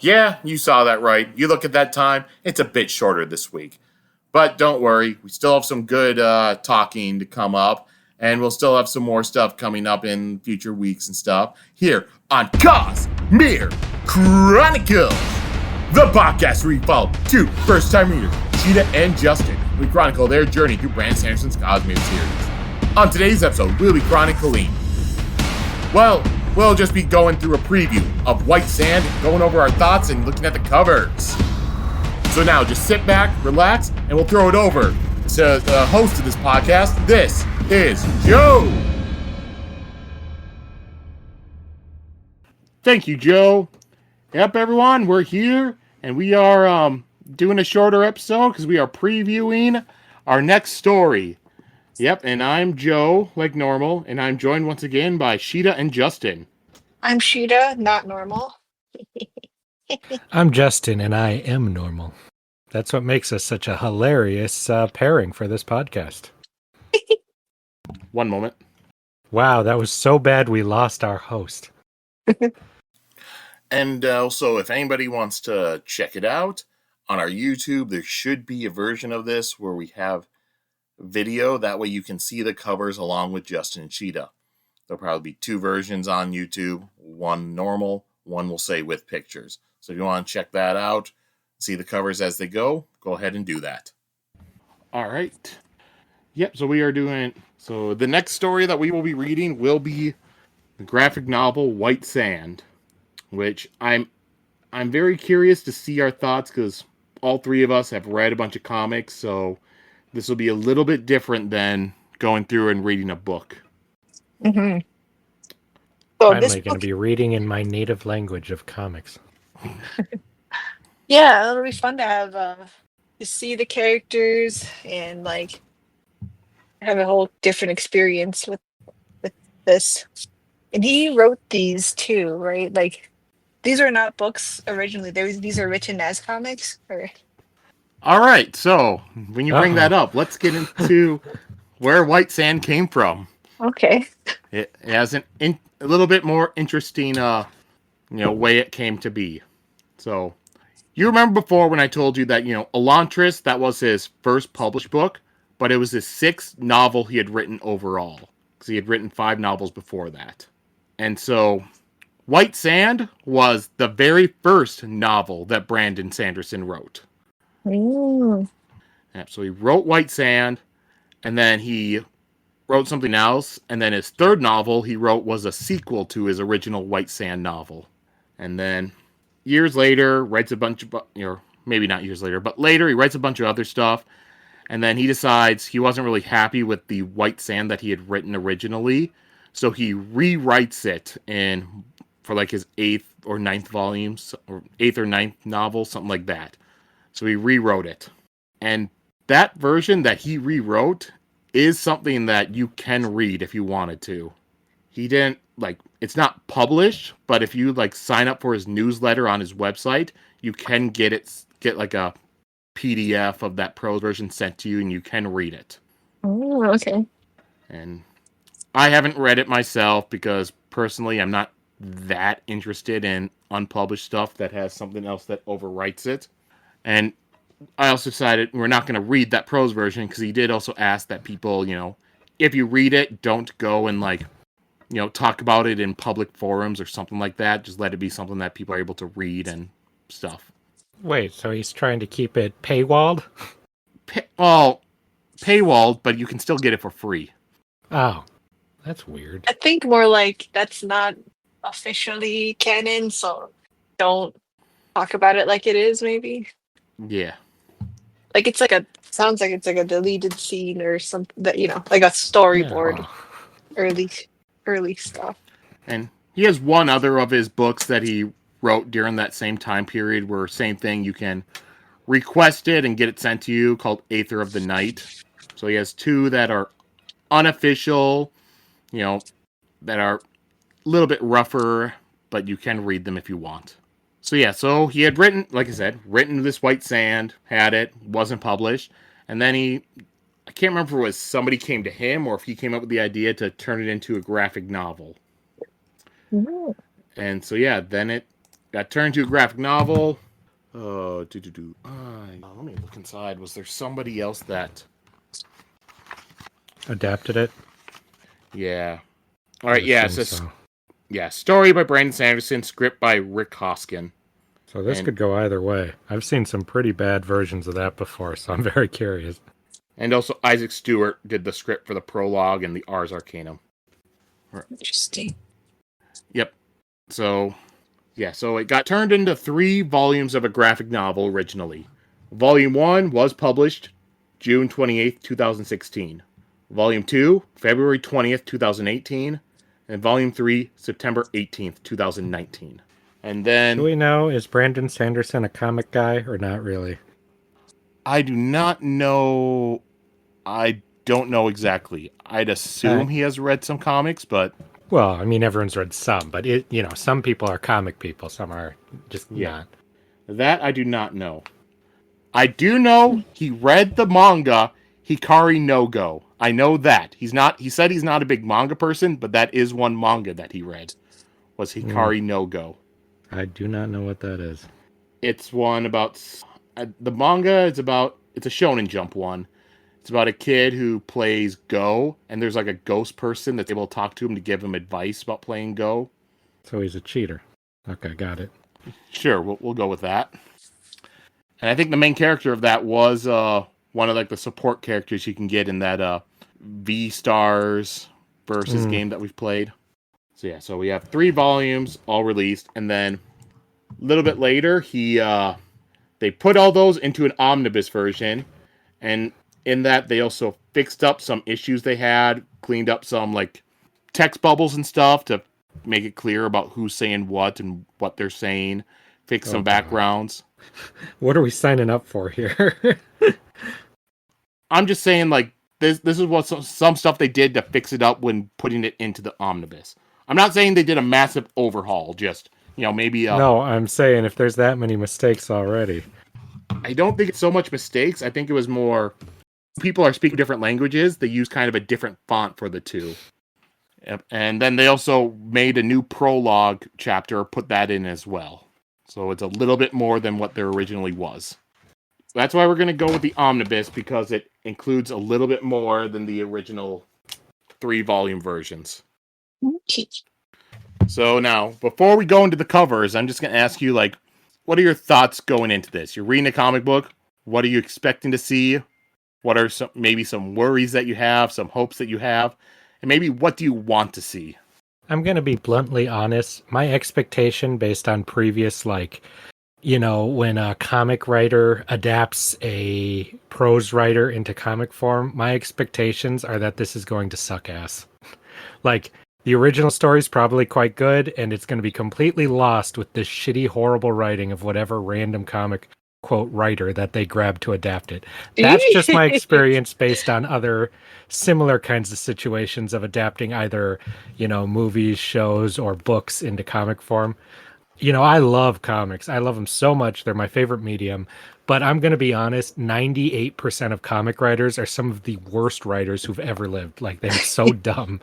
Yeah, you saw that right. You look at that time, it's a bit shorter this week. But don't worry, we still have some good talking to come up, and we'll still have some more stuff coming up in future weeks and stuff here on Cosmere Chronicles, the podcast where we follow two first-time readers, Sheta and Justin. We chronicle their journey through Brandon Sanderson's Cosmere series. On today's episode, we'll be chronicling, well, we'll just be going through a preview of White Sand, going over our thoughts and looking at the covers. So now just sit back, relax, and we'll throw it over to the host of this podcast. This is Joe. Thank you, Joe. Yep, everyone, we're here, and we are doing a shorter episode because we are previewing our next story. Yep, and I'm Joe, like normal, and I'm joined once again by Sheta and Justin. I'm Sheta, not normal. I'm Justin, and I am normal. That's what makes us such a hilarious pairing for this podcast. One moment. Wow, that was so bad we lost our host. And also, if anybody wants to check it out, on our YouTube, there should be a version of this where we have video. That way you can see the covers along with Justin and Sheta. There'll probably be two versions on YouTube. One normal, one will say with pictures. So if you want to check that out, see the covers as they go ahead and do that. All right. Yep, so we are doing... So the next story that we will be reading will be the graphic novel White Sand, which I'm very curious to see our thoughts because all three of us have read a bunch of comics, so this will be a little bit different than going through and reading a book. Mm-hmm. So Finally going to be reading in my native language of comics. Yeah, it'll be fun to have to see the characters and like have a whole different experience with this. And he wrote these too, right? Like these are not books originally. These are written as comics. Or... All right, so when you bring that up, let's get into where White Sand came from. Okay. It has a little bit more interesting, way it came to be. So, you remember before when I told you that, Elantris, that was his first published book, but it was his sixth novel he had written overall, because he had written 5 novels before that. And so, White Sand was the very first novel that Brandon Sanderson wrote. Mm. Yeah, so he wrote White Sand, and then he wrote something else, and then his third novel he wrote was a sequel to his original White Sand novel. And then years later, writes a bunch of, maybe not years later, but later he writes a bunch of other stuff, and then he decides he wasn't really happy with the White Sand that he had written originally, so he rewrites it for like his 8th or 9th volumes, or 8th or 9th novel, something like that. So he rewrote it. And that version that he rewrote is something that you can read if you wanted to. He didn't, it's not published, but if you, sign up for his newsletter on his website, you can get a PDF of that prose version sent to you, and you can read it. Oh, okay. And I haven't read it myself because, personally, I'm not that interested in unpublished stuff that has something else that overwrites it. And I also decided we're not going to read that prose version because he did also ask that people, if you read it, don't go and talk about it in public forums or something like that. Just let it be something that people are able to read and stuff. Wait, so he's trying to keep it paywalled? Paywalled, but you can still get it for free. Oh, that's weird. I think more like that's not officially canon, so don't talk about it like it is, maybe. Yeah. Like sounds like it's like a deleted scene or something that, like a storyboard. Yeah. Early stuff. And he has one other of his books that he wrote during that same time period where same thing, you can request it and get it sent to you, called Aether of the Night. So he has 2 that are unofficial, that are a little bit rougher, but you can read them if you want. So he had written, like I said, this White Sand, had it, wasn't published, and then I can't remember if it was somebody came to him or if he came up with the idea to turn it into a graphic novel. Mm-hmm. And so, then it got turned to a graphic novel. Let me look inside. Was there somebody else that? Adapted it? Yeah. All I right. would Yeah. assume so. Yeah. Story by Brandon Sanderson. Script by Rick Hoskin. So this could go either way. I've seen some pretty bad versions of that before, so I'm very curious. And also Isaac Stewart did the script for the prologue and the Ars Arcanum. Interesting. Yep. So, yeah, so it got turned into 3 volumes of a graphic novel originally. Volume 1 was published June 28th, 2016. Volume 2, February 20th, 2018. And Volume 3, September 18th, 2019. And Do then, we know, is Brandon Sanderson a comic guy or not really? I do not know. I don't know exactly. I'd assume he has read some comics, but Well, I mean, everyone's read some, but some people are comic people, some are just yeah. not. That I do not know. I do know he read the manga Hikari no Go. I know that. He said he's not a big manga person, but that is one manga that he read. Was Hikari no Go. I do not know what that is. It's one about the manga is about it's a Shonen Jump one. It's about a kid who plays Go, and there's like a ghost person that's able to talk to him to give him advice about playing Go. So he's a cheater. Okay, got it. Sure, we'll go with that. And I think the main character of that was one of like the support characters you can get in that V Stars versus game that we've played. So yeah, so we have 3 volumes all released, and then a little bit later they put all those into an omnibus version, and in that they also fixed up some issues they had, cleaned up some like text bubbles and stuff to make it clear about who's saying what and what they're saying, fix some backgrounds. What are we signing up for here? I'm just saying, like, this is what some stuff they did to fix it up when putting it into the omnibus. I'm not saying they did a massive overhaul, just, maybe No, I'm saying if there's that many mistakes already. I don't think it's so much mistakes. I think it was more people are speaking different languages. They use kind of a different font for the two. Yep. And then they also made a new prologue chapter, put that in as well. So it's a little bit more than what there originally was. That's why we're going to go with the omnibus, because it includes a little bit more than the original 3-volume versions. Okay. So now, before we go into the covers, I'm just going to ask you, like, what are your thoughts going into this? You're reading a comic book. What are you expecting to see? What are maybe some worries that you have, some hopes that you have? And maybe what do you want to see? I'm going to be bluntly honest. My expectation based on previous, when a comic writer adapts a prose writer into comic form, my expectations are that this is going to suck ass. Like, the original story is probably quite good, and it's going to be completely lost with this shitty, horrible writing of whatever random comic, quote, writer that they grabbed to adapt it. That's just my experience based on other similar kinds of situations of adapting either, movies, shows, or books into comic form. I love comics. I love them so much. They're my favorite medium. But I'm going to be honest, 98% of comic writers are some of the worst writers who've ever lived. Like, they're so dumb.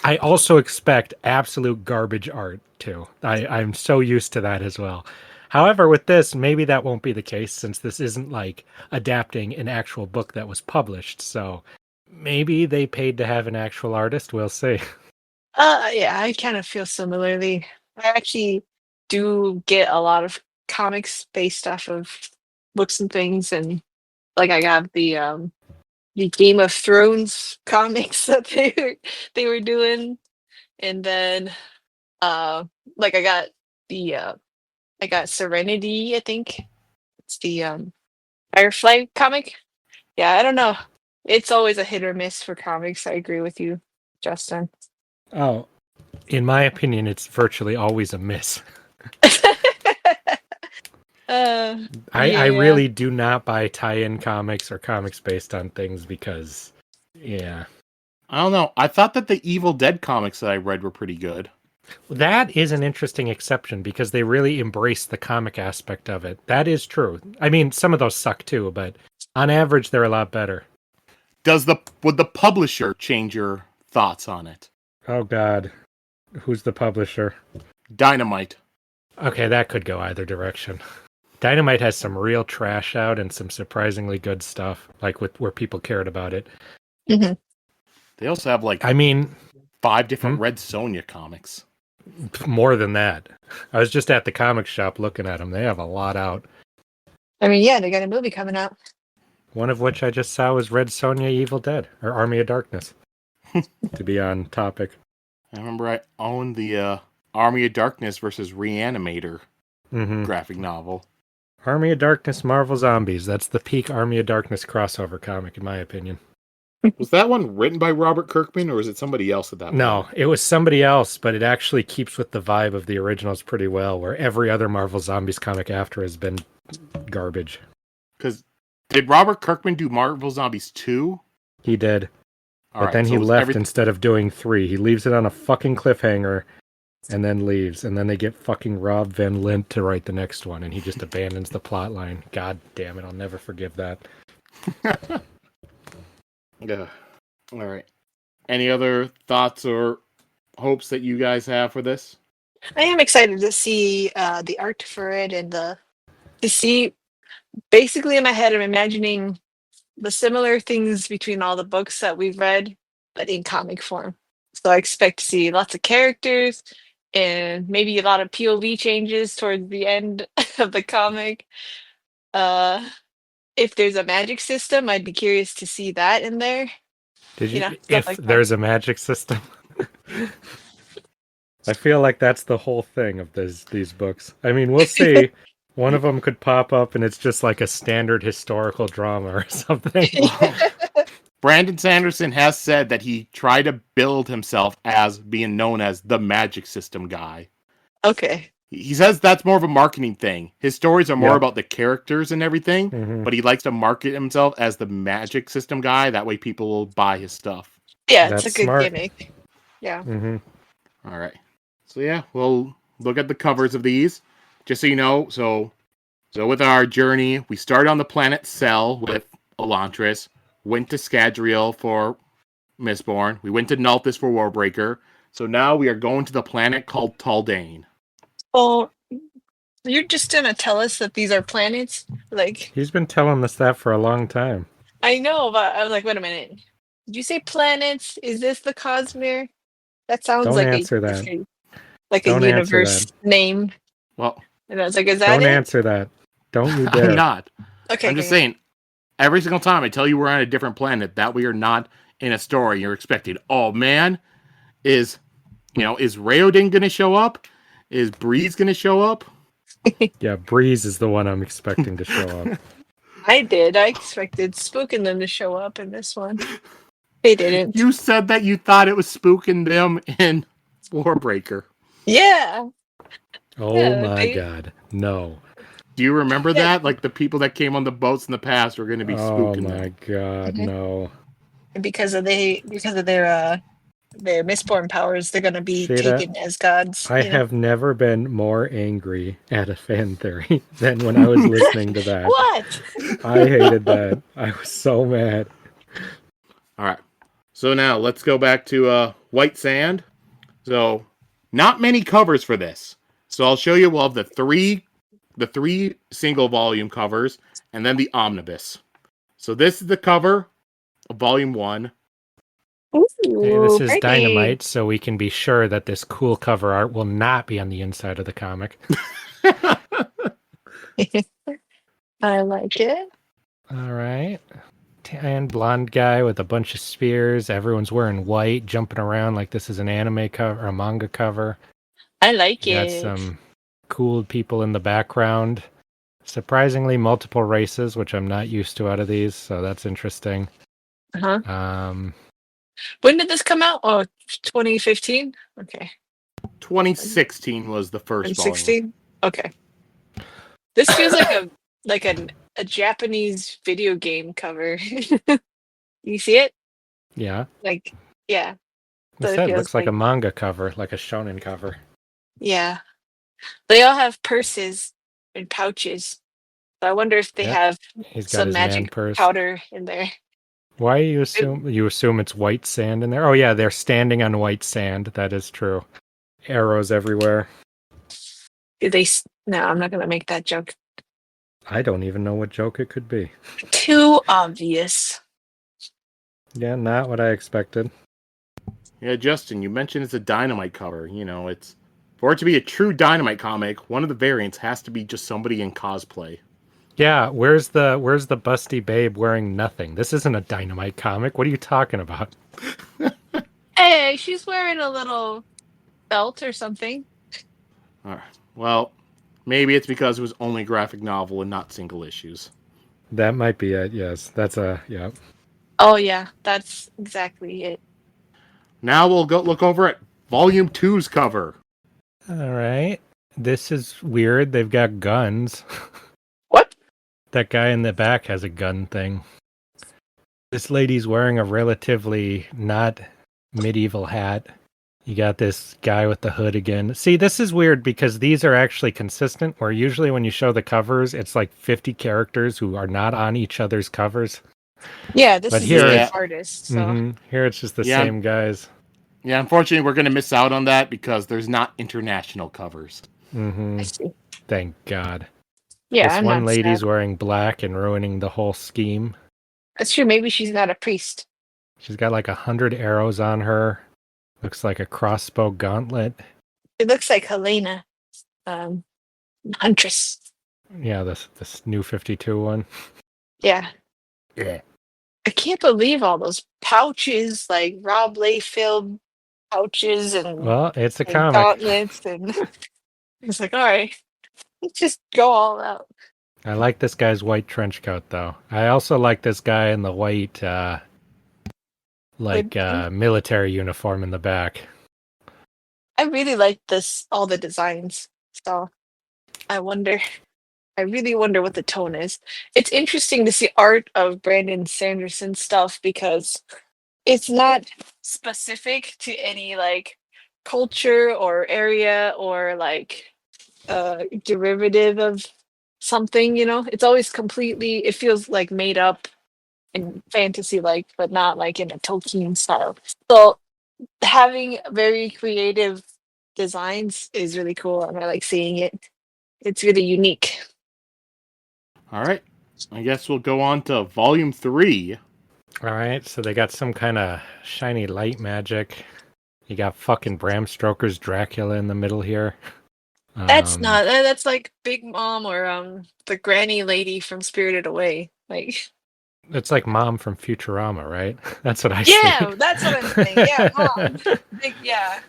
I also expect absolute garbage art, too. I'm so used to that as well. However, with this, maybe that won't be the case, since this isn't like adapting an actual book that was published. So maybe they paid to have an actual artist. We'll see. Yeah, I kind of feel similarly. I actually do get a lot of comics based off of books and things, and like I got the Game of Thrones comics that they were doing, and then like the I got Serenity, I think it's the Firefly comic. Yeah, I don't know. It's always a hit or miss for comics. I agree with you, Justin. Oh, in my opinion, it's virtually always a miss. I Yeah. really do not buy tie-in comics or comics based on things because, yeah. I don't know. I thought that the Evil Dead comics that I read were pretty good. That is an interesting exception because they really embrace the comic aspect of it. That is true. I mean, some of those suck too, but on average, they're a lot better. Would the publisher change your thoughts on it? Oh, God. Who's the publisher? Dynamite. Okay, that could go either direction. Dynamite has some real trash out and some surprisingly good stuff, like with where people cared about it. Mm-hmm. They also have like I mean, 5 different Red Sonja comics. more than that. I was just at the comic shop looking at them. They have a lot out. I mean, yeah, they got a movie coming out. One of which I just saw was Red Sonja Evil Dead, or Army of Darkness, to be on topic. I remember I owned the Army of Darkness versus Reanimator graphic novel. Army of Darkness Marvel Zombies. That's the peak Army of Darkness crossover comic, in my opinion. Was that one written by Robert Kirkman, or was it somebody else at that point? No, it was somebody else, but it actually keeps with the vibe of the originals pretty well, where every other Marvel Zombies comic after has been garbage. Because did Robert Kirkman do Marvel Zombies 2? He did. All but right, then so he left everything... instead of doing 3. He leaves it on a fucking cliffhanger and then leaves. And then they get fucking Rob Van Lint to write the next one, and he just abandons the plot line. God damn it, I'll never forgive that. Yeah. All right. Any other thoughts or hopes that you guys have for this? I am excited to see the art for it and to see. Basically, in my head, I'm imagining the similar things between all the books that we've read, but in comic form. So I expect to see lots of characters and maybe a lot of POV changes towards the end of the comic. If there's a magic system, I'd be curious to see that in there. Did you? Stuff If like that. there's a magic system, I feel like that's the whole thing of these books. I mean, we'll see. One of them could pop up, and it's just like a standard historical drama or something. Brandon Sanderson has said that he tried to build himself as being known as the magic system guy. Okay. He says that's more of a marketing thing. His stories are more Yep. about the characters and everything, but he likes to market himself as the magic system guy. That way people will buy his stuff. Yeah, it's That's a good smart. gimmick. Yeah. All right. So yeah, we'll look at the covers of these. Just so you know, so with our journey, we started on the planet Cell with Elantris, went to Scadrial for Mistborn, we went to Nulthus for Warbreaker, so now we are going to the planet called Taldain. Oh, you're just gonna tell us that these are planets? Like, He's been telling us that for a long time. I know, but I was like, wait a minute. Did you say planets? Is this the Cosmere? That sounds Don't like answer that. like a Don't answer universe that. name. Well, And I was like, is that Don't it? answer that. Don't you dare. I'm not. Okay. I'm just saying, every single time I tell you we're on a different planet, that we are not in a story you're expecting. Oh man, is Raodin gonna show up? Is Breeze gonna show up? Yeah, Breeze is the one I'm expecting to show up. I did. I expected Spook and them to show up in this one. They didn't. You said that you thought it was spooking them in Warbreaker. Yeah. Oh Yeah, my god. No. Do you remember Yeah. that? Like the people that came on the boats in the past were going to be Oh spooking my them. god, no. And because of their Mistborn powers, they're gonna be Sheta, taken as gods. I have never been more angry at a fan theory than when I was listening to that. What? I hated that. I was so mad. All right. So now let's go back to White Sand. So not many covers for this. So I'll show you. We'll have the three single volume covers and then the omnibus. So this is the cover of volume 1. Ooh, Hey, this is pretty. Dynamite, so we can be sure that this cool cover art will not be on the inside of the comic. I like it. All right. Tan blonde guy with a bunch of spears. Everyone's wearing white, jumping around like this is an anime cover or a manga cover. I like You got it. some cool people in the background. Surprisingly, multiple races, which I'm not used to out of these, so that's interesting. Uh-huh. When did this come out? Oh, 2015? Okay. 2016 was the first volume. 2016? Okay. This feels like a Japanese video game cover. You see it? Yeah. Like, yeah. It So it said feels looks like a manga cover, like a shonen cover. yeah. They all have purses and pouches. So I wonder if they Yep. have He's got some his man magic purse. powder in there. Why you assume it's white sand in there? Oh yeah, they're standing on white sand. That is true. Arrows everywhere. No, I'm not gonna make that joke. I don't even know what joke it could be. Too obvious. Yeah, not what I expected. Yeah, Justin, you mentioned it's a Dynamite cover. It's for it to be a true Dynamite comic, one of the variants has to be just somebody in cosplay. Yeah, where's the busty babe wearing nothing? This isn't a Dynamite comic. What are you talking about? Hey, she's wearing a little belt or something. All right. Well, maybe it's because it was only graphic novel and not single issues. That might be it. Yes, that's yeah. Oh yeah, that's exactly it. Now we'll go look over at Volume Two's cover. All right. This is weird. They've got guns. What? That guy in the back has a gun thing. This lady's wearing a relatively not medieval hat. You got this guy with the hood again. See, this is weird because these are actually consistent, where usually when you show the covers, it's like 50 characters who are not on each other's covers. Yeah, this But is the here same Yeah, it's artist, so here it's just the yeah, same guys. yeah. Unfortunately, we're going to miss out on that because there's not international covers. I see. Thank God. Yeah, This I'm one not lady's sad. wearing black and ruining the whole scheme. That's true. Maybe she's not a priest. She's got like 100 arrows on her. Looks like a crossbow gauntlet. It looks like Helena, um, Huntress. Yeah, this new 52 one. Yeah. Yeah. I can't believe all those pouches, like Rob Layfield pouches Well, it's a and comic. gauntlets, and it's like, all right, let's just go all out. I like this guy's white trench coat though. I also like this guy in the white Hood thing. military uniform in the back. I really like all the designs. So I wonder, I really wonder what the tone is. It's interesting to see art of Brandon Sanderson stuff because it's not specific to any like culture or area or like derivative of something, it's always completely, it feels like made up and fantasy like, but not like in a Tolkien style. So having very creative designs is really cool, and I like seeing it. It's really unique. All right. I guess we'll go on to Volume 3. All right, so they got some kind of shiny light magic. You got fucking Bram Stoker's Dracula in the middle here. That's not that's like Big Mom or the granny lady from Spirited Away. Like It's like Mom from Futurama, right? That's what I see. yeah, that's what I'm saying. Yeah, Mom. Yeah.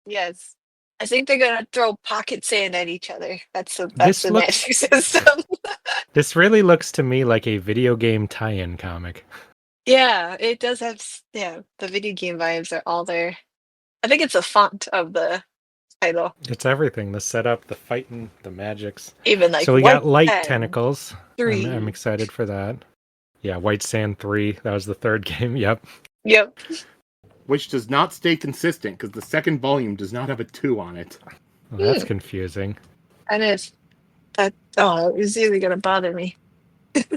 Yes. I think they're gonna throw pocket sand at each other. That's This the looks magic system. This really looks to me like a video game tie-in comic. Yeah, it does have yeah, the video game vibes are all there. I think it's a font of the title. It's everything. The setup, the fighting, the magics. Even like So we White got light Sand tentacles. I'm 3. excited for that. Yeah, White Sand 3. That was the third game. Yep. Yep. Which does not stay consistent because the second volume does not have a 2 on it. Well, that's confusing. That is it was really gonna bother me.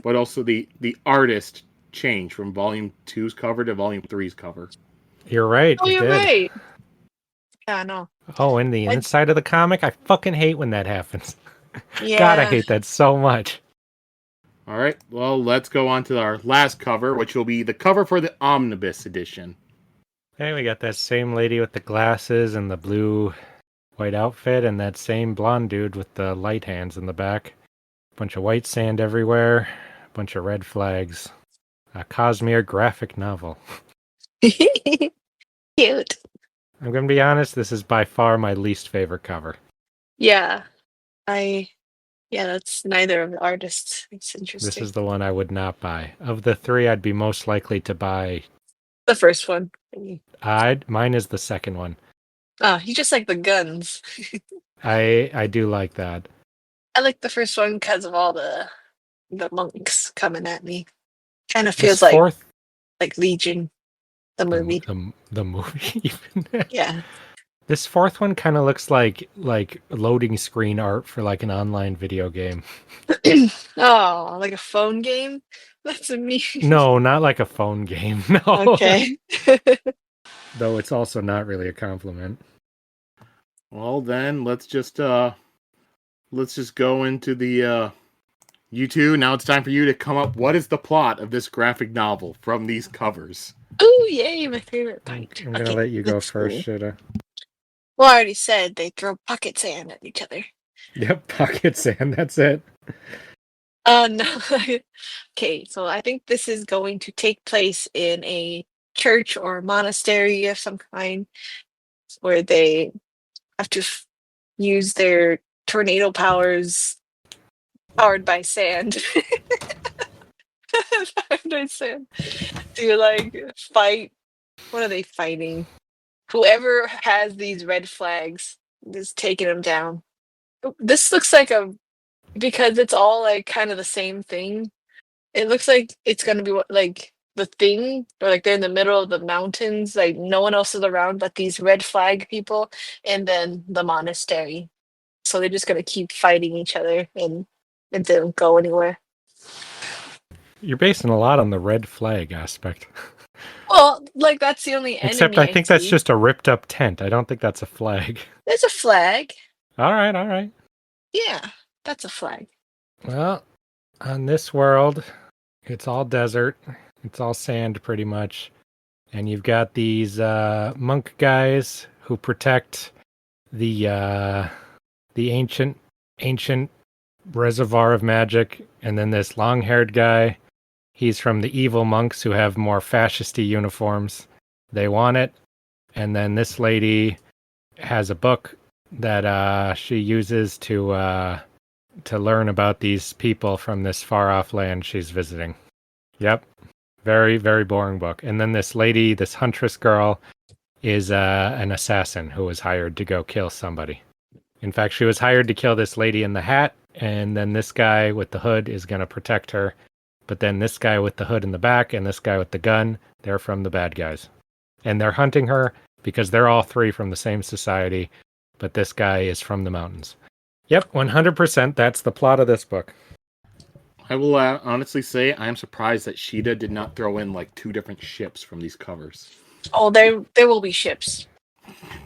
But also the artist changed from Volume 2's cover to Volume 3's cover. You're right. Oh, It you're did. right. Yeah, no. Oh, and the inside of the comic? I fucking hate when that happens. Yeah. God, I hate that so much. All right, well, let's go on to our last cover, which will be the cover for the Omnibus edition. Hey, we got that same lady with the glasses and the blue white outfit, and that same blonde dude with the light hands in the back. Bunch of white sand everywhere, bunch of red flags. A Cosmere graphic novel. Cute. I'm going to be honest, this is by far my least favorite cover. Yeah. That's neither of the artists. It's This interesting. is the one I would not buy. Of the three, I'd be most likely to buy. The first one. Mine is the second one. Oh, you just like the guns. I do like that. I like the first one because of all the monks coming at me. Kind of This feels like fourth, Legion, the movie. the movie even. Yeah. This fourth one kind of looks like loading screen art for like an online video game. Oh, like a phone game? That's me. No, not like a phone game. No. Okay. Though it's also not really a compliment. Well, then, let's just let's just go into the you two. Now it's time for you to come up. What is the plot of this graphic novel from these covers? Ooh, yay, my favorite I'm part. gonna Okay, let you go let's first, see. Sheta. Well, I already said they throw pocket sand at each other. Yep, pocket sand. That's it. No. Okay, so I think this is going to take place in a church or monastery of some kind where they have to use their tornado powers powered by sand. Powered by sand to like fight. What are they fighting? Whoever has these red flags is taking them down. This looks like a because it's all like kind of the same thing. It looks like it's gonna be like the thing, or like they're in the middle of the mountains, like no one else is around but these red flag people, and then the monastery. So they're just gonna keep fighting each other, and it didn't go anywhere. You're basing a lot on the red flag aspect. Well, like that's the only Except enemy I I think that's see. just a ripped up tent. I don't think that's a flag. There's a flag. All right, all right. Yeah, that's a flag. Well, on this world, it's all desert. It's all sand pretty much. And you've got these monk guys who protect the ancient reservoir of magic, and then this long-haired guy. He's from the evil monks who have more fascisty uniforms. They want it. And then this lady has a book that she uses to learn about these people from this far off land she's visiting. Yep. Very, very boring book. And then this lady, this huntress girl, is an assassin who was hired to go kill somebody. In fact, she was hired to kill this lady in the hat, and then this guy with the hood is going to protect her. But then this guy with the hood in the back and this guy with the gun, they're from the bad guys. And they're hunting her because they're all three from the same society, but this guy is from the mountains. Yep, 100%. That's the plot of this book. I will honestly say I am surprised that Sheta did not throw in like 2 different ships from these covers. Oh, there will be ships,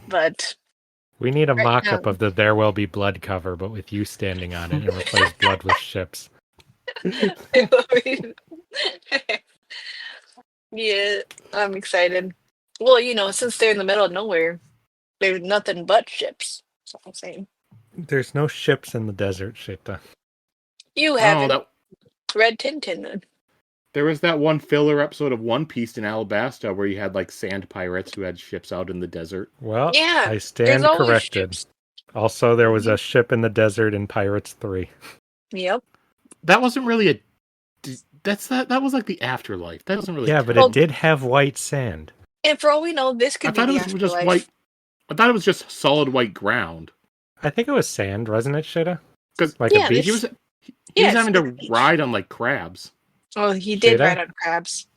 but We need a right mock-up now. of the There Will Be Blood cover, but with you standing on it and replace blood with ships. Yeah, I'm excited. Well, since they're in the middle of nowhere, there's nothing but ships. That's what I'm saying. There's no ships in the desert, Sheta. You Oh, haven't that read Tintin then. there was that one filler episode of One Piece in Alabasta where you had like sand pirates who had ships out in the desert. Well, Yeah, I there's stand always corrected. ships. Also, there was Mhm. a ship in the desert in Pirates 3. Yep. That wasn't really a that was like the afterlife. That doesn't really Yeah, but it Well, count. did have white sand. and for all we know, this I could be thought it the was just white. afterlife. I thought it was just solid white ground. I think it was sand, wasn't it, Sheta? Because Like a Yeah, he beach? this. was he Yeah, was having it's to beach. ride on like crabs. Oh, he did ride Sheta? on crabs.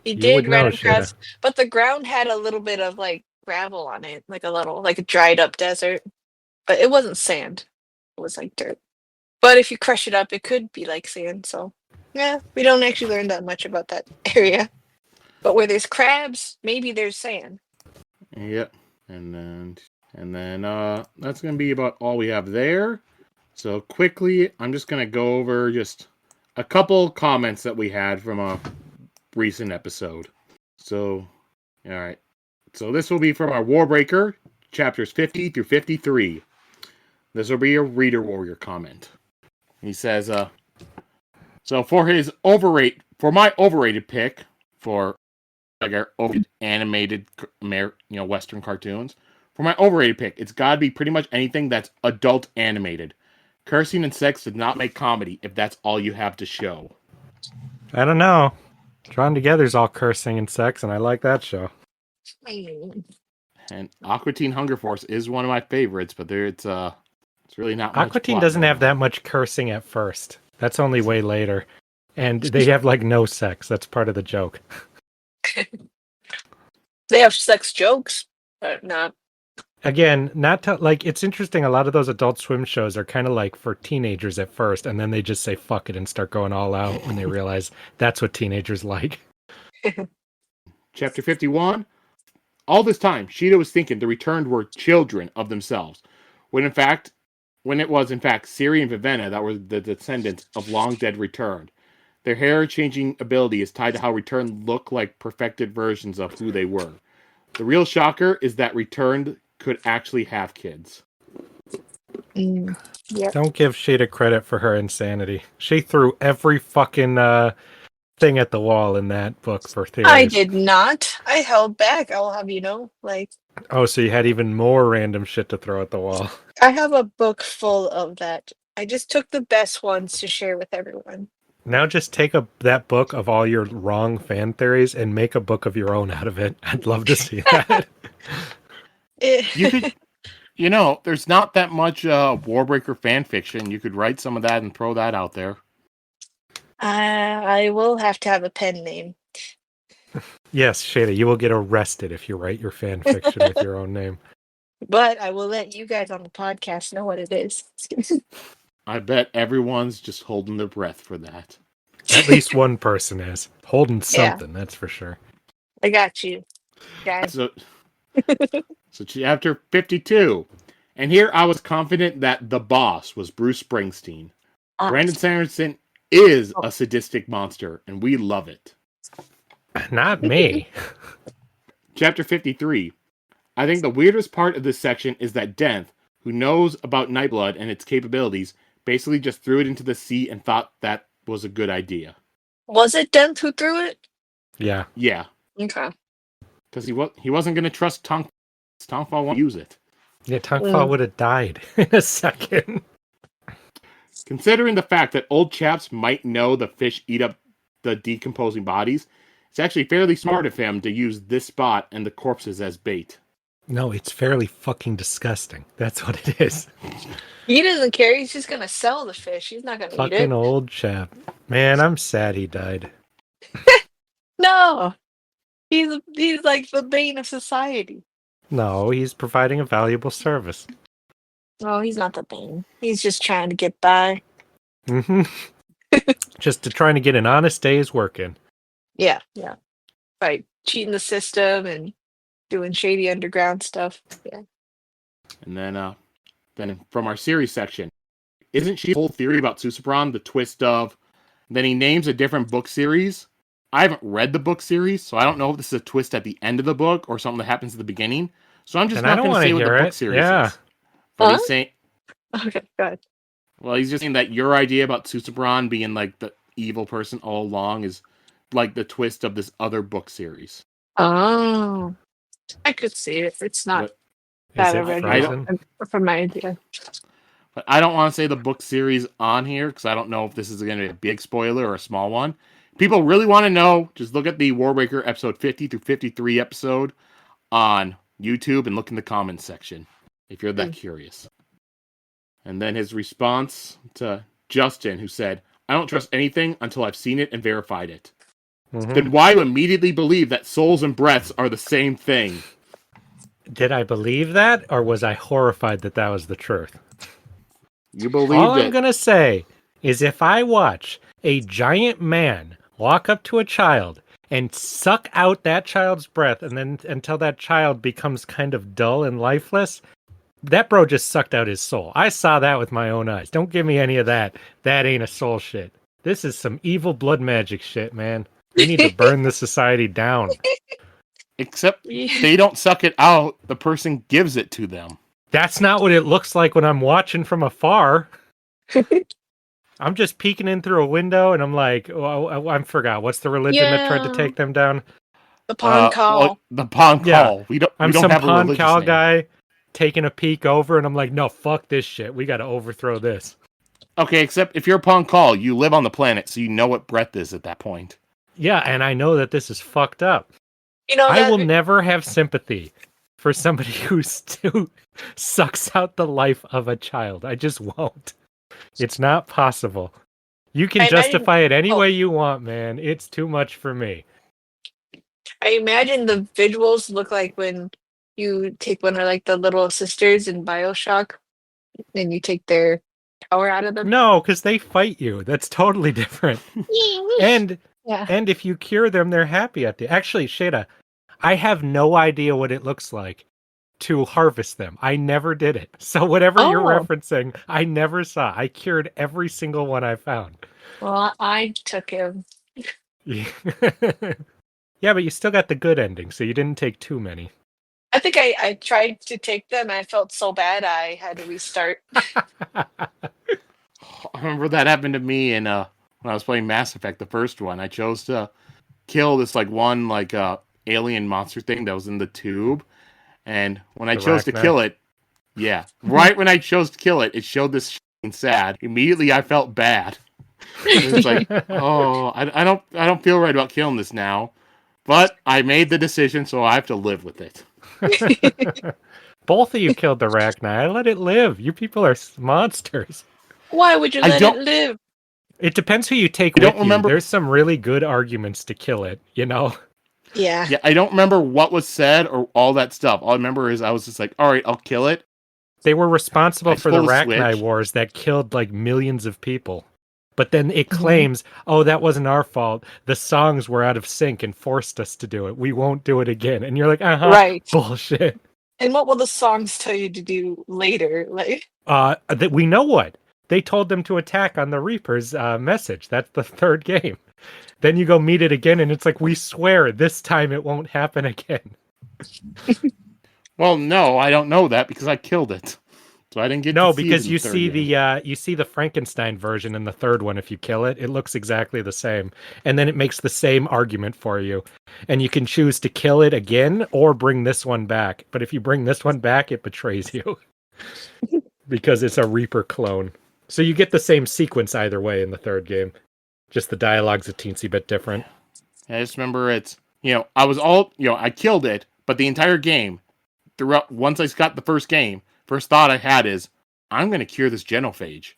He You would did ride know, on Sheta. crabs, but the ground had a little bit of like gravel on it, like a little, like a dried up desert. But it wasn't sand. It was like dirt. But if you crush it up, it could be like sand. So, yeah, we don't actually learn that much about that area. But where there's crabs, maybe there's sand. Yep. And then that's gonna be about all we have there. So quickly, I'm just gonna go over just a couple comments that we had from a recent episode. So, all right. So this will be from our Warbreaker, chapters 50 through 53. This will be a Reader Warrior comment. He says, so for my overrated pick for like our animated, Western cartoons, for my overrated pick, it's got to be pretty much anything that's adult animated. Cursing and sex does not make comedy if that's all you have to show. I don't know. Drawn Together's all cursing and sex, and I like that show. Mm. And Aqua Teen Hunger Force is one of my favorites, but it's really not much Aqua Teen plot doesn't going have that on. much cursing at first. That's only way later. And they have like no sex. That's part of the joke. They have sex jokes, but not. Again, not to, like, it's interesting. A lot of those Adult Swim shows are kind of like for teenagers at first, and then they just say fuck it and start going all out when they realize that's what teenagers like. Chapter 51. All this time, Sheta was thinking the returned were children of themselves, when in fact, when it was in fact Ciri and Vivenna that were the descendants of long dead Returned. Their hair changing ability is tied to how Returned look like perfected versions of who they were. The real shocker is that Returned could actually have kids. Yep. Don't give Sheta credit for her insanity. She threw every fucking thing at the wall in that book for theories. I did not. I held back. I'll have you know. Like, Oh, so you had even more random shit to throw at the wall. I have a book full of that. I just took the best ones to share with everyone. Now just take that book of all your wrong fan theories and make a book of your own out of it. I'd love to see that. You could, there's not that much Warbreaker fan fiction. You could write some of that and throw that out there. I will have to have a pen name. Yes, Shada, you will get arrested if you write your fan fiction with your own name. But I will let you guys on the podcast know what it is. I bet everyone's just holding their breath for that. At least one person is. Holding something, that's for sure. I got you, guys. So chapter 52. And here I was confident that the boss was Bruce Springsteen. Brandon Sanderson is a sadistic monster, and we love it. Not me. Chapter 53. I think the weirdest part of this section is that Denth, who knows about Nightblood and its capabilities, basically just threw it into the sea and thought that was a good idea. Was it Denth who threw it? Yeah. Yeah. Okay. Because he wasn't going to trust Tonk. Tonkfall won't use it. Yeah, Tonkfall would have died in a second. Considering the fact that old chaps might know the fish eat up the decomposing bodies, it's actually fairly smart of him to use this spot and the corpses as bait. No, it's fairly fucking disgusting. That's what it is. He doesn't care. He's just gonna sell the fish. He's not gonna eat it. Fucking old chap. Man, I'm sad he died. No, he's like the bane of society. No, he's providing a valuable service. No, he's not the bane. He's just trying to get by. Mm-hmm. Just trying to get an honest day's work in. Yeah. By cheating the system and doing shady underground stuff. Yeah. And then from our series section, isn't she whole theory about Susubron the twist of? Then he names a different book series. I haven't read the book series, so I don't know if this is a twist at the end of the book or something that happens at the beginning. So I'm just not going to say what the book series is. But he's saying, okay, go ahead. Well, he's just saying that your idea about Susubron being like the evil person all along is like the twist of this other book series. Oh, I could see it. It's not that original from my idea. But I don't want to say the book series on here because I don't know if this is going to be a big spoiler or a small one. People really want to know, just look at the Warbreaker episode 50 through 53 episode on YouTube and look in the comments section if you're that curious. And then his response to Justin, who said, I don't trust anything until I've seen it and verified it. Mm-hmm. Then why immediately believe that souls and breaths are the same thing? Did I believe that, or was I horrified that that was the truth? You believe All it. I'm going to say is if I watch a giant man walk up to a child and suck out that child's breath and then until that child becomes kind of dull and lifeless, that bro just sucked out his soul. I saw that with my own eyes. Don't give me any of that. That ain't a soul shit. This is some evil blood magic shit, man. We need to burn the society down. Except they don't suck it out. The person gives it to them. That's not what it looks like when I'm watching from afar. I'm just peeking in through a window and I'm like, oh, I forgot. What's the religion that tried to take them down? The Pon Call. The Pon Call. Yeah. I'm some Pon Call guy taking a peek over and I'm like, no, fuck this shit. We got to overthrow this. Okay, except if you're a Pon Call, you live on the planet, so you know what breath is at that point. Yeah, and I know that this is fucked up. I will never have sympathy for somebody who sucks out the life of a child. I just won't. It's not possible. You can justify it any way you want, man. It's too much for me. I imagine the visuals look like when you take one of like the little sisters in BioShock and you take their power out of them. No, because they fight you. That's totally different. And if you cure them, they're happy at the. Actually, Sheta, I have no idea what it looks like to harvest them. I never did it. So whatever you're Oh, referencing, I never saw. I cured every single one I found. well, I took him. Yeah, but you still got the good ending, so you didn't take too many. I think I tried to take them. I felt so bad I had to restart. I remember that happened to me in when I was playing Mass Effect, the first one. I chose to kill this like one like alien monster thing that was in the tube, and when I chose to Arachni. kill it, yeah, right when I chose to kill it, it showed this sad. Immediately, I felt bad. It's like, oh, I don't feel right about killing this now, but I made the decision, so I have to live with it. Both of you killed the Arachni. I let it live. You people are monsters. Why would you I let it don't, live? It depends who you take I don't with you. remember. There's some really good arguments to kill it, you know? Yeah. Yeah, I don't remember what was said or all that stuff. All I remember is I was just like, all right, I'll kill it. They were responsible I just for the pulled a Arachni switch. wars that killed like millions of people. But then it Mhm. claims, oh, that wasn't our fault. The songs were out of sync and forced us to do it. We won't do it again. And you're like, Right. bullshit. And what will the songs tell you to do later? Like, That we know what. They told them to attack on the Reaper's message. That's the third game. Then you go meet it again, and it's like, we swear this time it won't happen again. Well, no, I don't know that because I killed it, so I didn't get to No, see it because in the third game. you see the Frankenstein version in the third one. If you kill it, it looks exactly the same, and then it makes the same argument for you, and you can choose to kill it again or bring this one back. But if you bring this one back, it betrays you because it's a Reaper clone. So you get the same sequence either way in the third game. Just the dialogue's a teensy bit different. I just remember it's, I was all, I killed it, but the entire game, throughout, once I got the first game, first thought I had is, I'm going to cure this genophage.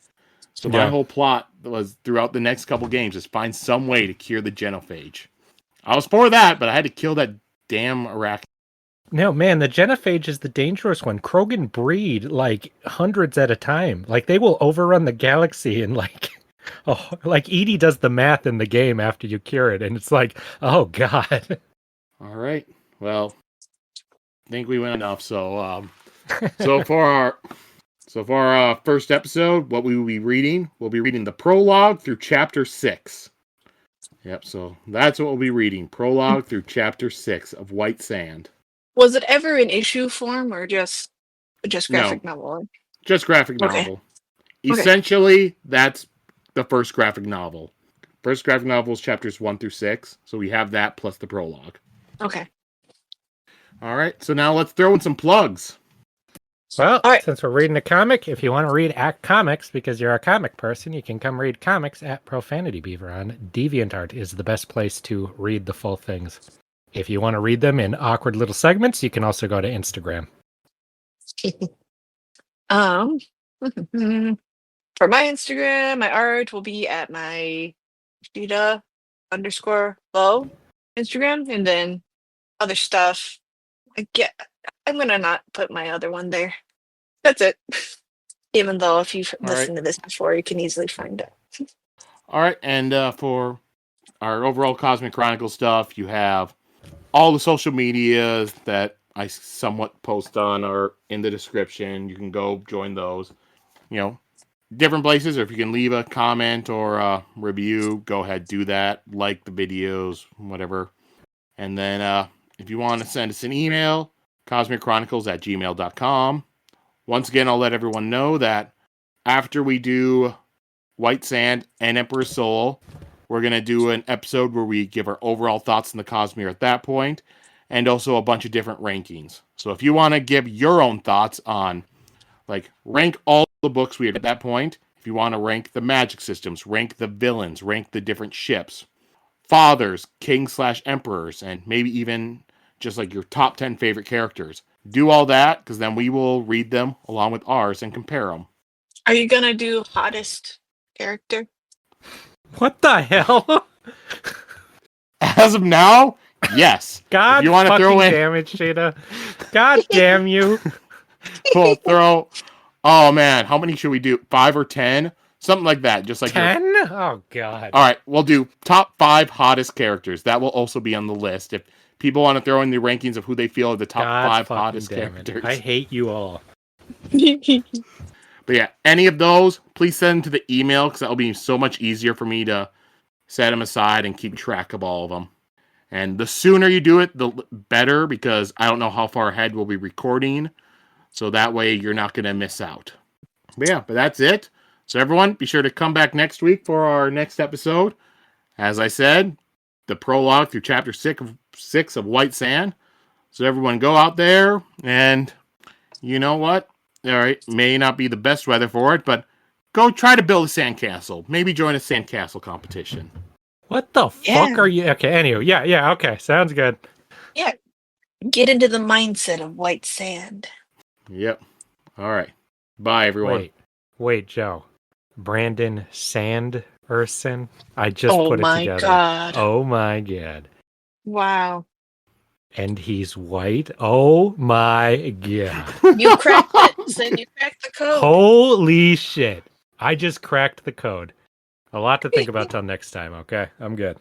So my Yeah. whole plot was throughout the next couple games is find some way to cure the genophage. I was for that, but I had to kill that damn arachne. No, man, the genophage is the dangerous one. Krogan breed like hundreds at a time. Like they will overrun the galaxy and oh, like Edie does the math in the game after you cure it, and it's like, oh god. All right. Well, I think we went enough. So for our first episode, what we will be reading, we'll be reading the prologue through chapter 6. Yep, so that's what we'll be reading. Prologue through chapter 6 of White Sand. was it ever in issue form or just No, graphic novel? just graphic Okay. novel. Okay. Essentially, that's the first graphic novel. First graphic novel is chapters 1 through 6, so we have that plus the prologue. Okay. All right, so now let's throw in some plugs. Well, All right. since we're reading a comic, if you want to read comics because you're a comic person, you can come read comics at Profanity Beaver on DeviantArt is the best place to read the full things. If you want to read them in awkward little segments, you can also go to Instagram. For my Instagram, my art will be at my Sheta_bow Instagram, and then other stuff. I'm gonna not put my other one there. That's it. Even though if you've listened to this before, you can easily find it. All right, and for our overall Cosmic Chronicle stuff, you have all the social medias that I somewhat post on are in the description. You can go join those. Different places, or if you can leave a comment or a review, go ahead, do that. Like the videos, whatever. And then if you want to send us an email, cosmicchronicles@gmail.com. Once again, I'll let everyone know that after we do White Sand and Emperor's Soul, we're going to do an episode where we give our overall thoughts on the Cosmere at that point, and also a bunch of different rankings. So if you want to give your own thoughts on, rank all the books we have at that point, if you want to rank the magic systems, rank the villains, rank the different ships, fathers, kings/emperors, and maybe even just your top 10 favorite characters. Do all that, because then we will read them along with ours and compare them. Are you gonna do hottest character? What the hell? As of now, yes. God if you want to fucking throw in, damn it, Sheta. God damn you. we'll throw. Oh man, how many should we do? 5 or 10? Something like that. Just like 10? Oh god. All right, we'll do top 5 hottest characters. That will also be on the list. If people want to throw in the rankings of who they feel are the top God's 5 fucking hottest damn it. characters. I hate you all. But yeah, any of those, please send them to the email because that'll be so much easier for me to set them aside and keep track of all of them. And the sooner you do it, the better, because I don't know how far ahead we'll be recording. So that way you're not going to miss out. But yeah, but that's it. So everyone, be sure to come back next week for our next episode. As I said, the prologue through chapter 6 of White Sand. So everyone go out there and you know what? All right, may not be the best weather for it, but go try to build a sandcastle. Maybe join a sandcastle competition. What the fuck Yeah. are you? Okay, anyway, yeah, okay, sounds good. Yeah. Get into the mindset of White Sand. Yep. All right. Bye, everyone. Wait, Joe. Brandon Sanderson? I just Oh put it my together. God. Oh my god. Wow. And he's white? Oh my god. You cracked it. Then you cracked the code. Holy shit. I just cracked the code. A lot to think about till next time, okay? I'm good.